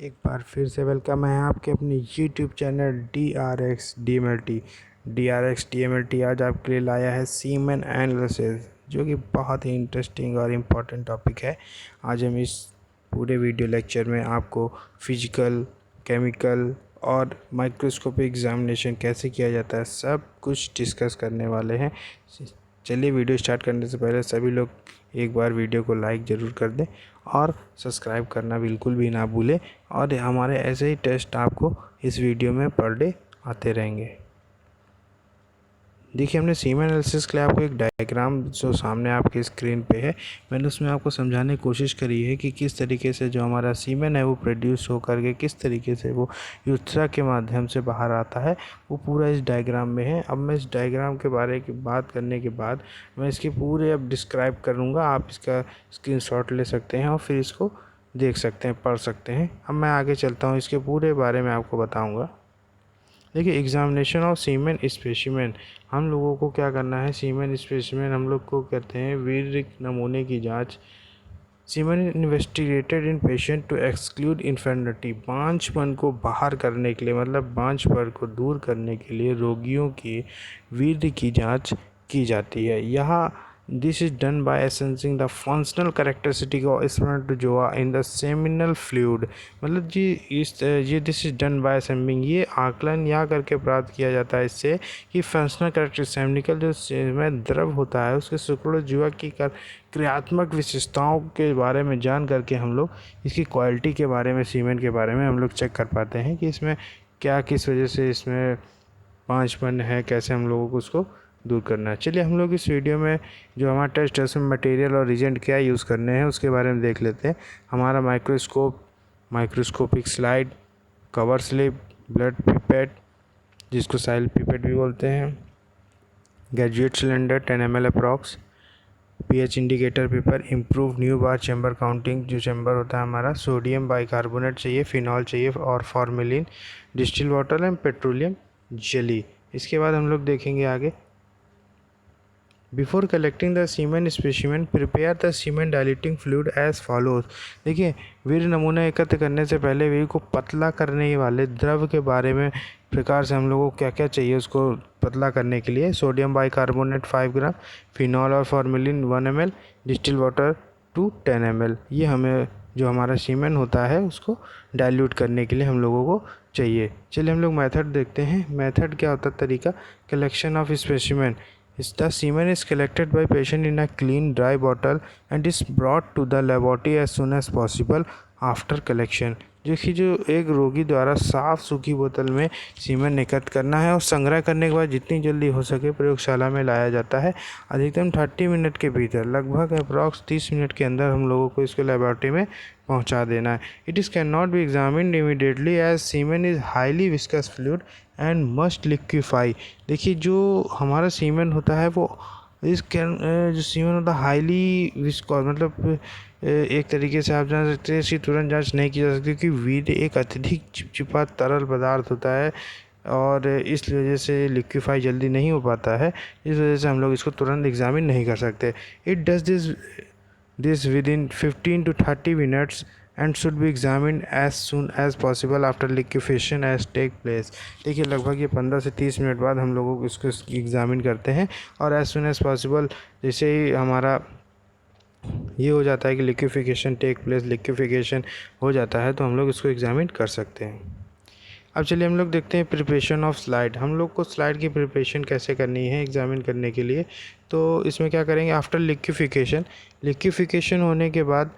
एक बार फिर से वेलकम है आपके अपने YouTube channel D R X D M L T. आज आपके लिए लाया है सीमेन एनालिसिस, जो कि बहुत ही इंटरेस्टिंग और इम्पोर्टेंट टॉपिक है। आज हम इस पूरे वीडियो लेक्चर में आपको फिजिकल, केमिकल और माइक्रोस्कोपिक एग्जामिनेशन कैसे किया जाता है सब कुछ डिस्कस करने वाले हैं। चलिए वीडियो स्टार्ट करने से पहले सभी लोग एक बार वीडियो को लाइक ज़रूर कर दें और सब्सक्राइब करना बिल्कुल भी ना भूलें। और हमारे ऐसे ही टेस्ट आपको इस वीडियो में पर डे आते रहेंगे। देखिए, हमने सीमेन एनालिसिस के लिए आपको एक डायग्राम जो सामने आपके स्क्रीन पे है, मैंने उसमें आपको समझाने की कोशिश करी है कि किस तरीके से जो हमारा सीमेन है वो प्रोड्यूस हो करके किस तरीके से वो यूरेथ्रा के माध्यम से बाहर आता है, वो पूरा इस डायग्राम में है। अब मैं इस डायग्राम के बारे की बात करने के बाद मैं इसके पूरे अब डिस्क्राइब करूँगा। आप इसका स्क्रीनशॉट ले सकते हैं और फिर इसको देख सकते हैं, पढ़ सकते हैं। अब मैं आगे चलता हूँ, इसके पूरे बारे में आपको बताऊँगा। देखिए, एग्जामिनेशन ऑफ सीमेन स्पेसिमेन, हम लोगों को क्या करना है। सीमेन स्पेसिमेन हम लोग को कहते हैं वीर्य नमूने की जांच। Semen investigated in patient to exclude infertility, बांझपन को बाहर करने के लिए, मतलब बांझपन को दूर करने के लिए रोगियों के वीर्य की जांच की जाती है। यहाँ this is done by assessing the functional characteristic of spermatozoa in the seminal fluid, मतलब ये this is done by assessing, ये आकलन या करके प्राप्त किया जाता है इससे कि फंक्शनल कैरेक्टरिस्टिक सेमिनिकल जो में द्रव होता है उसके शुक्रोजुआ की क्रियात्मक विशेषताओं के बारे में जान करके हम लोग इसकी क्वालिटी के बारे में, सीमेन के बारे में हम लोग चेक कर पाते हैं कि इसमें क्या, किस वजह से इसमें पाँचपन है, कैसे हम लोगों को उसको दूर करना है। चलिए हम लोग इस वीडियो में जो हमारा टेस्ट है उसमें मटेरियल और रिजेंट क्या यूज़ करने हैं उसके बारे में देख लेते हैं। हमारा microscopic slide, cover slip, blood pipette जिसको साइल पिपेट भी बोलते हैं, graduate cylinder 10 ml approx, pH indicator paper, improve Neubauer chamber counting, जो चैम्बर होता है हमारा, सोडियम बाइकार्बोनेट चाहिए, फिनॉल चाहिए और formalin, distil water and petroleum jelly. इसके बाद हम लोग देखेंगे आगे। Before collecting the semen specimen prepare the semen diluting fluid as follows. देखिए, वीर्य नमूना एकत्र करने से पहले वीर्य को पतला करने वाले द्रव के बारे में प्रकार से हम लोगों को क्या क्या चाहिए उसको पतला करने के लिए। सोडियम बाइकार्बोनेट 5 ग्राम, फिनॉल और formalin 1 ml, distil water 10 ml। ये हमें जो हमारा सीमेन होता है उसको डाइल्यूट करने के लिए हम लोगों को चाहिए। चलिए हम लोग मेथड देखते हैं। मेथड क्या होता है, तरीका। Collection of specimen, the semen is collected by patient in a clean dry bottle and is brought to the laboratory as soon as possible after collection। देखिए, जो एक रोगी द्वारा साफ़ सूखी बोतल में सीमेन एकत्र करना है और संग्रह करने के बाद जितनी जल्दी हो सके प्रयोगशाला में लाया जाता है। अधिकतम 30 मिनट के भीतर, लगभग अप्रॉक्स 30 मिनट के अंदर हम लोगों को इसको लेबॉरेटरी में पहुंचा देना है। It is can not be examined immediately as semen is highly viscous fluid and must liquefy. देखिए, जो हमारा सीमेन होता है वो जो सीमेन होता है हाईली विस्कॉस, मतलब एक तरीके से आप जान सकते हैं इसकी तुरंत जांच नहीं की जा सकती क्योंकि वीर्य एक अत्यधिक चिपचिपा तरल पदार्थ होता है और इस वजह से लिक्विफाई जल्दी नहीं हो पाता है। इस वजह से हम लोग इसको तुरंत एग्जामिन नहीं कर सकते। It does this with in 15 to 30 minutes and should be examined as soon as possible after liquefaction as take place। देखिए, लगभग ये 15 से 30 मिनट बाद हम लोगों को इसको एग्जामिन करते हैं और as soon as possible, जैसे ही हमारा ये हो जाता है कि लिक्विफिकेशन टेक प्लेस, लिक्विफिकेशन हो जाता है तो हम लोग इसको एग्जामिन कर सकते हैं। अब चलिए हम लोग देखते हैं प्रिपरेशन ऑफ स्लाइड। हम लोग को स्लाइड की प्रिपरेशन कैसे करनी है एग्जामिन करने के लिए। तो इसमें क्या करेंगे, आफ्टर लिक्विफिकेशन होने के बाद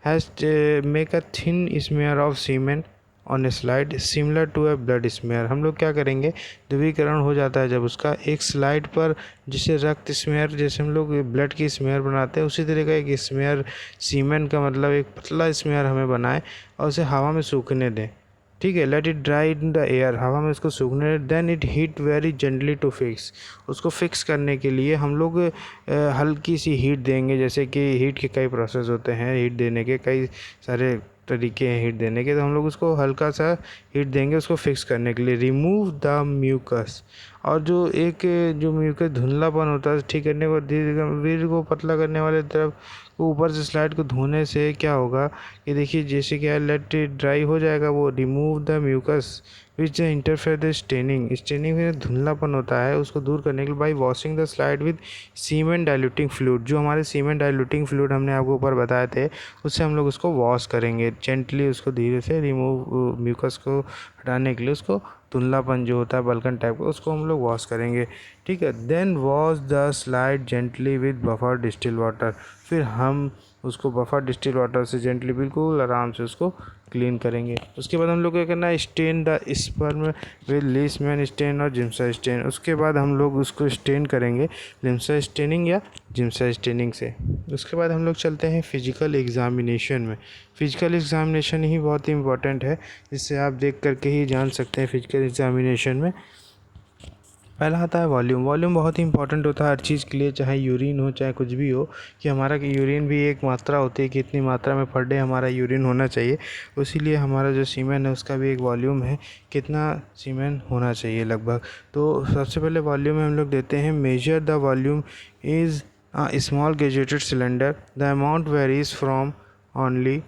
has make a thin smear of semen on a slide similar to a blood smear. हम लोग क्या करेंगे, ध्रुवीकरण हो जाता है जब उसका एक स्लाइड पर, जिसे रक्त स्मेयर, जैसे हम लोग ब्लड की स्मेयर बनाते हैं उसी तरह का एक स्मेयर सीमेन का, मतलब एक पतला स्मेयर हमें बनाए और उसे हवा में सूखने दें। ठीक है, let it dry in the air, हवा में उसको सूखने। Then it heat very gently to fix, उसको फिक्स करने के लिए हम लोग हल्की सी हीट देंगे। जैसे कि हीट के कई प्रोसेस होते हैं, हीट देने के कई सारे तरीके हैं हीट देने के, तो हम लोग उसको हल्का सा हीट देंगे उसको फिक्स करने के लिए। रिमूव द म्यूकस, और जो एक जो म्यूकस धुंधलापन होता है ठीक करने को वीर को पतला करने वाले तरफ को ऊपर से स्लाइड को धोने से क्या होगा कि देखिए जैसे क्या लेट इट ड्राई हो जाएगा, वो remove the mucus which interfere the staining में धुंधलापन होता है उसको दूर करने के लिए by washing the slide with semen diluting fluid. जो हमारे सीमेंट डाइल्यूटिंग फ्लूइड हमने आपको ऊपर बताए थे उससे हम लोग उसको वॉश करेंगे जेंटली, उसको धीरे से रिमूव म्यूकस को हटाने के लिए उसको धुंधलापन जो होता है बल्कन टाइप का उसको हम लोग वॉश करेंगे। ठीक है, then wash the slide gently with buffer distil water. फिर हम उसको बफर डिस्टिल वाटर से जेंटली बिल्कुल आराम से उसको क्लीन करेंगे। उसके बाद हम लोग क्या करना है, stain the sperm with Leishman stain और जिम्सा स्टेन। उसके बाद हम लोग उसको स्टेन करेंगे लिम्सा स्टेनिंग या जिम्सा स्टेनिंग से। उसके बाद हम लोग चलते हैं फिजिकल एग्जामिनेशन में। फिजिकल एग्जामिनेशन ही बहुत ही इंपॉर्टेंट है, जिससे आप देख करके ही जान सकते हैं फिजिकल एग्जामिनेशन में। पहला आता है वॉल्यूम। वॉल्यूम बहुत ही इंपॉर्टेंट होता है हर चीज़ के लिए, चाहे यूरिन हो चाहे कुछ भी हो, कि हमारा यूरिन भी एक मात्रा होती है कि इतनी मात्रा में पर डे हमारा यूरिन होना चाहिए। इसीलिए हमारा जो सीमेन है उसका भी एक वॉल्यूम है, कितना सीमेन होना चाहिए लगभग। तो सबसे पहले वॉल्यूम में हम लोग देते हैं measure the volume is small graduated cylinder, the amount varies from only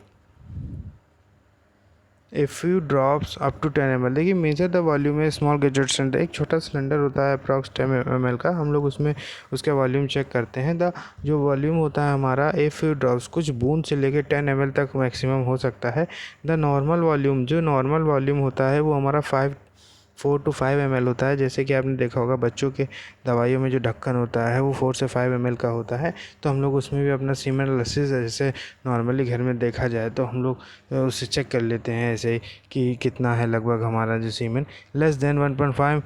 a few drops up to 10 ml। देखिए मेजर द वॉल्यूम है स्मॉल गैजेट सिलेंडर, एक छोटा सिलेंडर होता है अप्रॉक्स 10 ml का, हम लोग उसमें उसका वॉल्यूम चेक करते हैं। द जो वॉल्यूम होता है हमारा ए फ्यू ड्रॉप्स, कुछ बूंद से लेकर 10 ml तक मैक्सिमम हो सकता है। द नॉर्मल वॉल्यूम, जो नॉर्मल वॉल्यूम होता है वो हमारा 4 to 5 ml होता है। जैसे कि आपने देखा होगा बच्चों के दवाइयों में जो ढक्कन होता है वो 4 से 5 ml का होता है। तो हम लोग उसमें भी अपना सीमेन एनालिसिस जैसे नॉर्मली घर में देखा जाए तो हम लोग उसे चेक कर लेते हैं ऐसे ही कि कितना है लगभग हमारा जो semen. Less than 1.5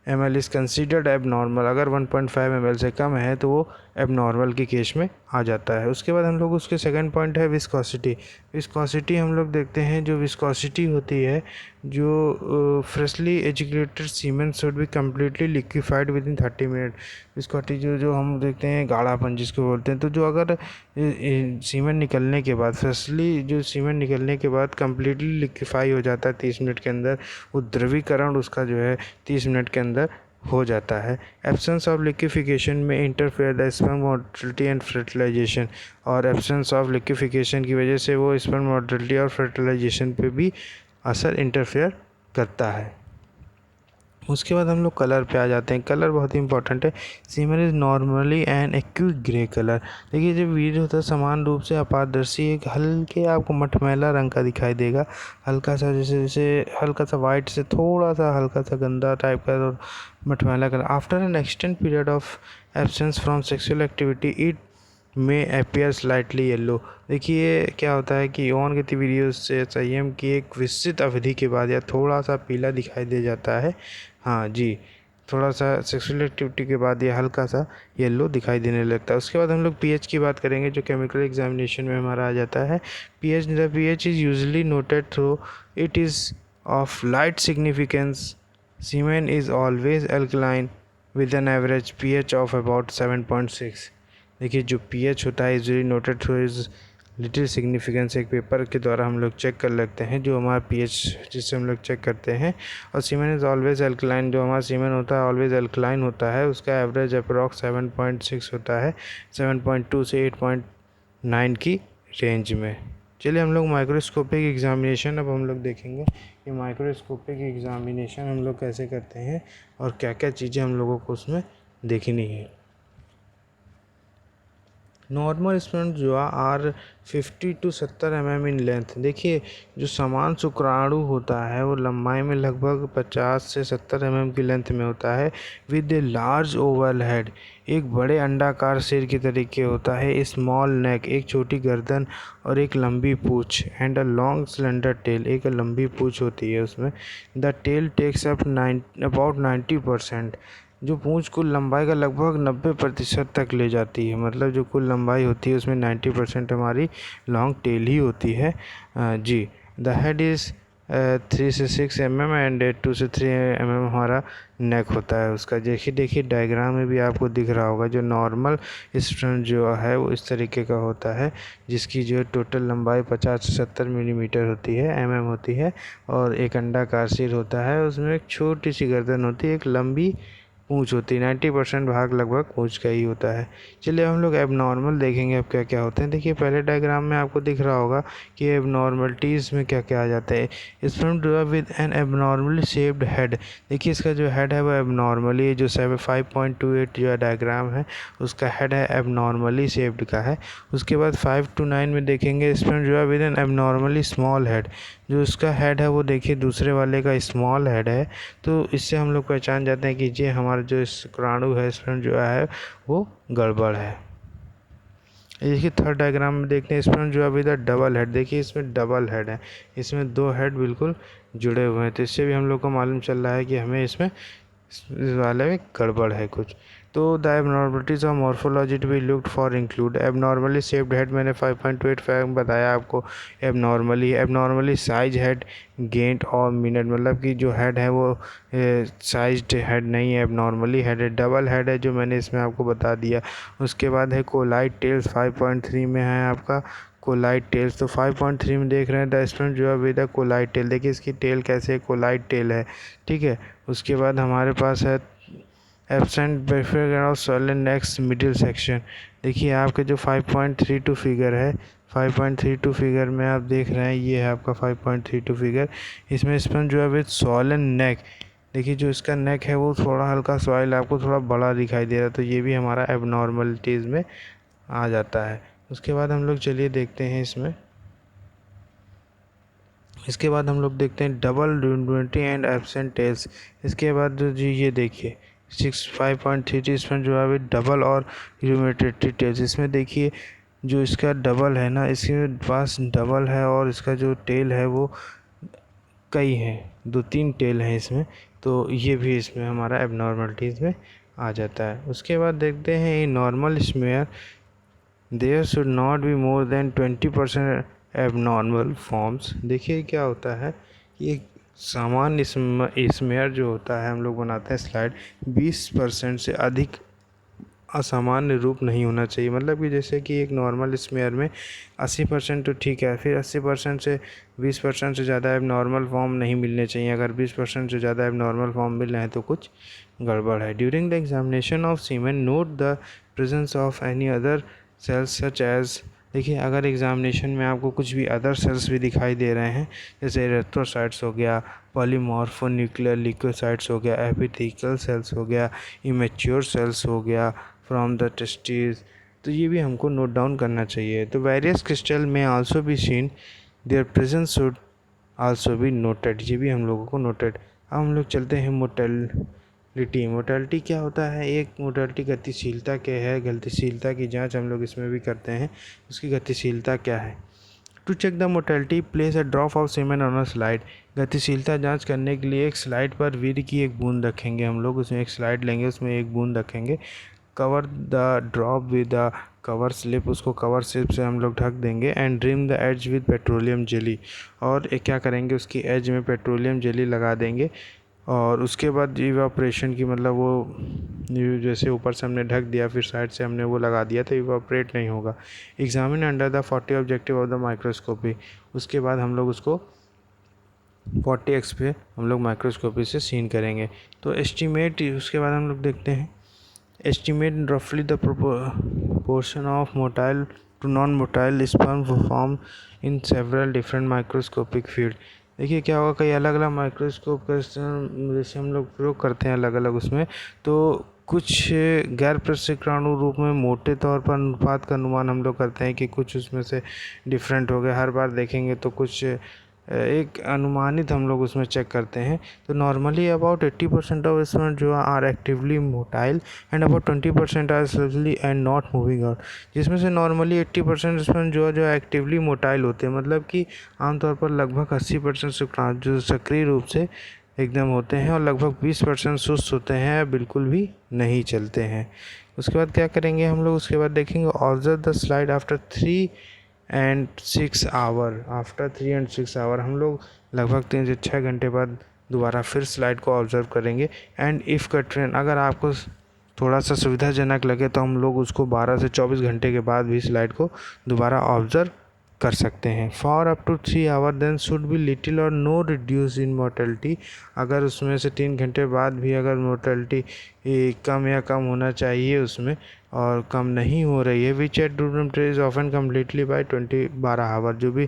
ml is considered abnormal. अगर 1.5 ml से कम है तो वो एबनॉर्मल के केस में आ जाता है। उसके बाद हम लोग उसके सेकंड पॉइंट है विस्कोसिटी। विस्कोसिटी हम लोग देखते हैं, जो विस्कोसिटी होती है, जो freshly ejaculated semen should be completely liquefied within 30 मिनट। विस्कोसिटी जो हम देखते हैं गाढ़ापन जिसको बोलते हैं, तो जो अगर सीमेन निकलने के बाद फ्रेशली जो सीमेन निकलने के बाद कम्प्लीटली लिक्विफाई हो जाता है 30 मिनट के अंदर, वो द्रवीकरण उसका जो है 30 मिनट के अंदर हो जाता है। Absence of liquefaction may interfere the sperm motility and fertilization, और एब्सेंस ऑफ लिक्विफिकेशन की वजह से वो स्पर्म मोटिलिटी और फर्टिलाइजेशन पे भी असर इंटरफेयर करता है। उसके बाद हम लोग कलर पे आ जाते हैं। कलर बहुत ही इंपॉर्टेंट है। Semen is normally an acute grey colour. देखिए जो वीर होता है समान रूप से अपारदर्शी, एक हल्के आपको मटमैला रंग का दिखाई देगा, हल्का सा जैसे जैसे हल्का सा वाइट से थोड़ा सा हल्का सा गंदा टाइप का और मटमैला colour. After an extend period of absence from sexual activity it may appear slightly yellow. देखिए क्या होता है कि यौन गतिविधियों से संयम की एक विस्तृत अवधि के बाद या थोड़ा सा पीला दिखाई दे जाता है। हाँ जी, थोड़ा सा सेक्सुअल एक्टिविटी के बाद ये हल्का सा येलो दिखाई देने लगता है। उसके बाद हम लोग पीएच की बात करेंगे, जो केमिकल एग्जामिनेशन में हमारा आ जाता है। The pH is usually noted through it is of light significance. Semen is always alkaline with an average pH of about 7.6। देखिए जो पीएच होता है usually noted through is little significance, एक पेपर के द्वारा हम लोग चेक कर लेते हैं जो हमारा पीएच जिससे हम लोग चेक करते हैं। और सीमेन इज़ ऑलवेज एल्कलाइन, जो हमारा सीमेन होता है ऑलवेज एल्कलाइन होता है, उसका एवरेज अप्रॉक्स 7.6 होता है, 7.2 से 8.9 की रेंज में। चलिए हम लोग माइक्रोस्कोपिक एग्जामिनेशन अब हम लोग देखेंगे कि माइक्रोस्कोपिक एग्जामिनेशन हम लोग कैसे करते हैं और क्या क्या चीज़ें हम लोगों को उसमें देखनी है। नॉर्मल स्पर्म जो are 50 to 70 mm in length. देखिए जो समान शुक्राणु होता है वो लंबाई में लगभग 50 से 70 mm की लेंथ में होता है, with a large Oval head, एक बड़े अंडाकार सिर के तरीके होता है, स्मॉल नेक, एक छोटी गर्दन और एक लंबी पूँछ, and a long slender tail, एक लंबी पूँछ होती है उसमें। The tail takes up about 90%, जो पूँछ कुल लंबाई का लगभग 90% तक ले जाती है। मतलब जो कुल लंबाई होती है उसमें 90% हमारी लॉन्ग टेल ही होती है। जी, द हेड इज़ 3 से 6 mm एंड 2 से 3 mm हमारा नेक होता है उसका। देखिए डायग्राम में भी आपको दिख रहा होगा, जो नॉर्मल स्पर्म जो है वो इस तरीके का होता है, जिसकी जो टोटल लंबाई 50 से 70 मिलीमीटर होती है, mm होती है, और एक अंडाकार सिर होता है, उसमें एक छोटी सी गर्दन होती है, एक लंबी पूँछ होती है, 90% भाग लगभग पूँछ का ही होता है। चलिए हम लोग एबनॉर्मल देखेंगे अब क्या क्या होते हैं। देखिए पहले डायग्राम में आपको दिख रहा होगा कि एबनॉर्मलिटीज़ में क्या क्या आ जाता है। Sperm develop with an abnormally shaped head. देखिए इसका जो हेड है वो एबनॉर्मली, जो 5.28 जो डायग्राम है उसका हेड है एबनॉर्मली शेप्ड का है। उसके बाद 5 to 9 में देखेंगे sperm develop with an abnormally small head. जो उसका हेड है वो देखिए दूसरे वाले का स्मॉल हेड है, तो इससे हम लोग पहचान जाते हैं कि ये हमारा जो शुक्राणु है स्पर्म जो है वो गड़बड़ है। देखिए थर्ड डायग्राम में देखते हैं स्पर्म जो अभी तक डबल हेड। देखिए इसमें डबल हेड है, इसमें 2 हेड बिल्कुल जुड़े हुए हैं, तो इससे भी हम लोग को मालूम चल रहा है कि हमें इसमें इस वाले में गड़बड़ है कुछ। तो the abnormalities of morphology to be looked for include abnormally shaped head, मैंने 5.25 बताया आपको। एबनॉर्मली साइज हेड गेंट और मिनट, मतलब कि जो हेड है वो साइज्ड हेड नहीं है, एबनॉर्मली हेड है। डबल हेड है जो मैंने इसमें आपको बता दिया। उसके बाद है कोलाइड टेल्स, 5.3 में है आपका कोलाइड टेल्स। तो 5.3 में देख रहे हैं द स्पर्म जो है विद कोलाइड टेल। देखिए इसकी टेल कैसे कोलाइड टेल है, ठीक है। उसके बाद हमारे पास है absent background of solid next middle section. देखिए आपके जो 5.32 फिगर है, 5.32 फिगर में आप देख रहे हैं, ये है आपका 5.32 फिगर। इसमें स्पर्म जो है विद सॉलिड नेक। देखिए जो इसका नेक है वो थोड़ा हल्का सॉइल आपको थोड़ा बड़ा दिखाई दे रहा है, तो ये भी हमारा एबनॉर्मलिटीज़ में आ जाता है। उसके बाद हम लोग चलिए देखते हैं इसके बाद हम लोग देखते हैं double unity and absent tails. इसके बाद जो जी ये देखिए 5.33 इसमें जो है डबल और यूनिटेड टेल्स। इसमें देखिए जो इसका डबल है ना, इसके पास डबल है और इसका जो टेल है वो कई हैं, 2-3 टेल हैं इसमें, तो ये भी इसमें हमारा एबनॉर्मलिटीज़ में आ जाता है। उसके बाद देखते हैं in normal smear there should not be more than 20% abnormal forms. देखिए क्या होता है, ये सामान्य स्मेयर जो होता है हम लोग बनाते हैं स्लाइड, 20% से अधिक असामान्य रूप नहीं होना चाहिए। मतलब कि जैसे कि एक नॉर्मल स्मेयर में 80% तो ठीक है, फिर 80% से 20% से ज़्यादा एबनॉर्मल फॉर्म नहीं मिलने चाहिए। अगर 20% से ज़्यादा एबनॉर्मल फॉर्म मिल रहे हैं तो कुछ गड़बड़ है। During the examination of semen note the presence of any other cells such as. देखिए अगर एग्जामिनेशन में आपको कुछ भी अदर सेल्स भी दिखाई दे रहे हैं, जैसे एरिथ्रोसाइट्स हो गया, पॉलीमॉर्फोन्यूक्लियर लिकोसाइट्स हो गया, एपिथेलियल सेल्स हो गया, इमेच्योर सेल्स हो गया फ्रॉम द टेस्टिस, तो ये भी हमको नोट डाउन करना चाहिए। तो वेरियस क्रिस्टल में also be seen, there presence should also be noted, ये भी हम लोगों को नोटेड। अब हम लोग चलते हैं मोटेलिटी क्या होता है। एक मोटेलिटी गतिशीलता क्या है, गतिशीलता की जांच हम लोग इसमें भी करते हैं, उसकी गतिशीलता क्या है। To check the motility place a drop of semen on a slide. गतिशीलता जांच करने के लिए एक स्लाइड पर वीर की एक बूंद रखेंगे हम लोग, उसमें एक स्लाइड लेंगे, उसमें एक बूंद रखेंगे, cover the drop with the cover slip, उसको कवर स्लिप से हम लोग ढक देंगे, and rim the edge with petroleum jelly, और क्या करेंगे उसकी एज में पेट्रोलियम जेली लगा देंगे। और उसके बाद इवापोरेशन की, मतलब वो जैसे ऊपर से हमने ढक दिया फिर साइड से हमने वो लगा दिया तो इवापोरेट नहीं होगा। Examine under the 40 objective of the microscopy. उसके बाद हम लोग उसको 40x पे हम लोग माइक्रोस्कोपी से सीन करेंगे। तो एस्टीमेट, उसके बाद हम लोग देखते हैं एस्टीमेट रफली the proportion of motile to non motile sperm form in several different microscopic field. देखिए क्या होगा, कई अलग अलग माइक्रोस्कोप का जैसे हम लोग प्रयोग करते हैं अलग अलग उसमें, तो कुछ गैर प्रशिक्षणाणु रूप में मोटे तौर पर अनुपात का अनुमान हम लोग करते हैं कि कुछ उसमें से डिफरेंट हो गए। हर बार देखेंगे तो कुछ एक अनुमानित हम लोग उसमें चेक करते हैं। तो नॉर्मली अबाउट 80% ऑफ स्पर्म जो are actively motile and about 20% are sluggishly and not moving out. जिसमें से नॉर्मली 80% स्पर्म जो एक्टिवली मोटाइल होते हैं, मतलब कि आमतौर पर लगभग 80% शुक्राणु जो सक्रिय रूप से एकदम होते हैं और लगभग 20% सुस्त होते हैं, बिल्कुल भी नहीं चलते हैं। उसके बाद क्या करेंगे हम लोग, उसके बाद देखेंगे observe the slide after 3 and 6 hour. After 3 and 6 hour हम लोग लगभग 3 से 6 घंटे बाद दोबारा फिर स्लाइड को ऑब्जर्व करेंगे। एंड इफ़ का ट्रेंड अगर आपको थोड़ा सा सुविधाजनक लगे तो हम लोग उसको 12 से 24 घंटे के बाद भी स्लाइड को दोबारा ऑब्जर्व कर सकते हैं। For up to 3 hour then should be little or no reduce in mortality. अगर उसमें से 3 घंटे बाद भी अगर मोर्टेलिटी कम या कम होना चाहिए उसमें और कम नहीं हो रही है, which at room temperature is often completely by 12 hour, जो भी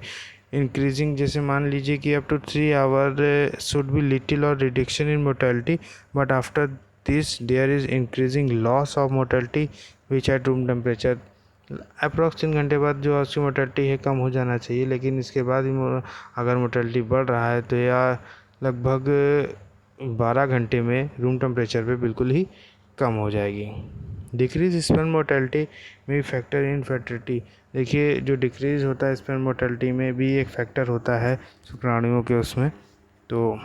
इंक्रीजिंग, जैसे मान लीजिए कि up to 3 hour should be little और reduction in mortality, but after this there is increasing loss of mortality which at room temperature. Approx 3 घंटे बाद जो उसकी मोर्टेलिटी है कम हो जाना चाहिए, लेकिन इसके बाद भी अगर मोर्टेलिटी बढ़ रहा है तो यह लगभग 12 घंटे में रूम टेम्परेचर पे बिल्कुल ही कम हो जाएगी। डिक्रीज स्पर्म मोर्टेलिटी में फैक्टर इन फर्टिलिटी। देखिए, जो डिक्रीज होता है स्पर्म मोर्टेलिटी में भी एक फैक्टर होता है शुक्राणुओं के उसमें, तो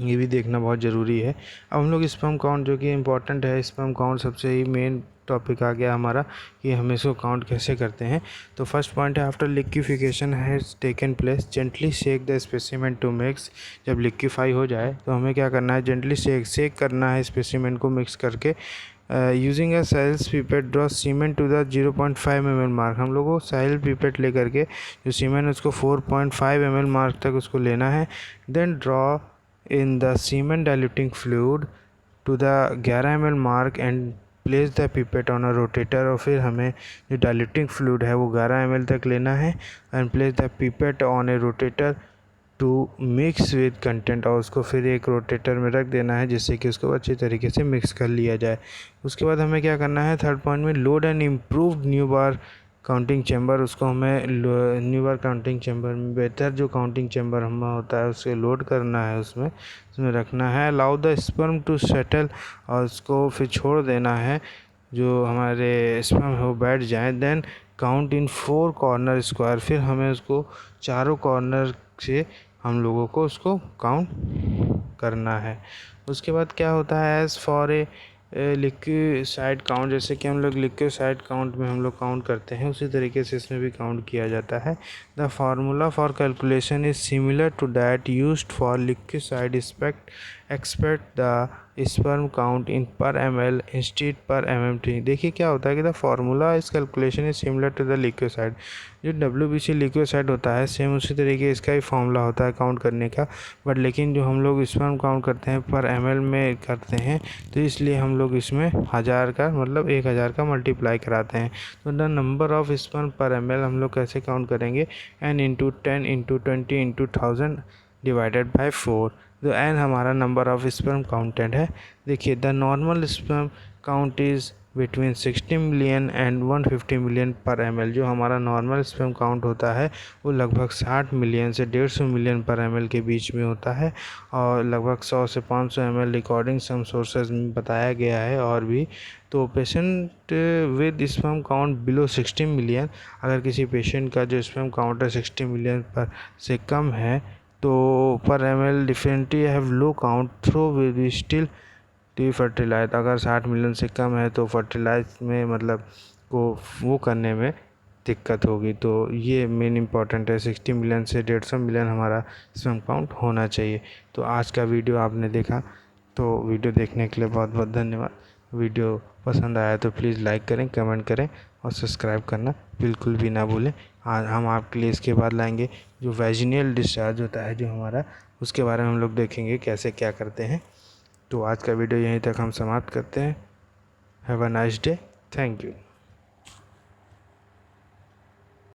ये भी देखना बहुत ज़रूरी है। अब हम लोग स्पर्म काउंट, जो कि इम्पॉर्टेंट है, स्पर्म काउंट सबसे ही मेन टॉपिक आ गया हमारा कि हम इसको काउंट कैसे करते हैं। तो फर्स्ट पॉइंट है, after liquefaction has taken place gently shake the specimen to mix. जब लिक्विफाई हो जाए तो हमें क्या करना है, जेंटली शेक करना है स्पेसिमेन को मिक्स करके। Using a Sahli's pipette draw semen to the 0.5 ml mark. हम लोग को साइल पीपेट लेकर के जो सीमेंट है उसको 4.5 ml मार्क तक उसको लेना है। Then draw in the semen diluting fluid to the 11 ml mark and place the pipette on a rotator. और फिर हमें जो डाइल्यूटिंग फ्लूइड है वो 11 ml तक लेना है and place the pipette on a rotator to mix with content, और उसको फिर एक रोटेटर में रख देना है जिससे कि उसको अच्छी तरीके से मिक्स कर लिया जाए। उसके बाद हमें क्या करना है, थर्ड पॉइंट में, load and improved new bar counting chamber. उसको हमें न्यू बार काउंटिंग चैम्बर में बेहतर जो काउंटिंग चैम्बर हमें होता है उसे लोड करना है, उसमें रखना है। Allow the sperm to settle, और उसको फिर छोड़ देना है जो हमारे स्पर्म है वो बैठ जाए। Then count in 4 corner square. फिर हमें उसको चारों कॉर्नर से हम लोगों को उसको काउंट करना है। उसके बाद क्या होता है, as for a liquid count, जैसे कि हम लोग लिक्विड काउंट में हम लोग काउंट करते हैं उसी तरीके से इसमें भी काउंट किया जाता है। The formula for calculation is similar to that used for liquid expect the sperm count in per ml instead पर mm3। देखिए क्या होता है कि the formula is calculation is similar to the liquid, जो WBC लिक्विड होता है same उसी तरीके इसका ही फार्मूला होता है काउंट करने का, बट लेकिन जो हम लोग स्पर्म काउंट करते हैं पर ml में करते हैं तो इसलिए हम लोग इसमें 1000 का मतलब 1000 का मल्टीप्लाई कराते हैं। तो द नंबर ऑफ स्पर्म पर ml हम लोग कैसे काउंट करेंगे, n into 10 into 20 into 1000 divided by 4। तो n हमारा नंबर ऑफ स्पर्म काउंटेड है। देखिए, the normal sperm count is between 60 million and 150 million पर ml। जो हमारा नॉर्मल स्पर्म काउंट होता है वो लगभग 60 मिलियन से 150 मिलियन पर ml के बीच में होता है, और लगभग 100 से 500 ml रिकॉर्डिंग सम सोर्सेज में बताया गया है। और भी तो patient with sperm count below 60 million, अगर किसी पेशेंट का जो स्पर्म काउंट है 60 मिलियन पर से कम है तो per ml differently have low count though with still to fertilize. अगर 60 मिलियन से कम है तो फर्टिलाइज में मतलब को वो करने में दिक्कत होगी। तो ये मेन इम्पॉर्टेंट है, 60 मिलियन से 150 मिलियन हमारा स्पर्म काउंट होना चाहिए। तो आज का वीडियो आपने देखा, तो वीडियो देखने के लिए बहुत बहुत धन्यवाद। वीडियो पसंद आया तो प्लीज़ लाइक करें, कमेंट करें और सब्सक्राइब करना बिल्कुल भी ना भूलें। आज हम आपके लिए इसके बाद लाएंगे जो वैजिनल डिस्चार्ज होता है जो हमारा, उसके बारे में हम लोग देखेंगे कैसे क्या करते हैं। तो आज का वीडियो यहीं तक हम समाप्त करते हैं। Have a nice day, thank you.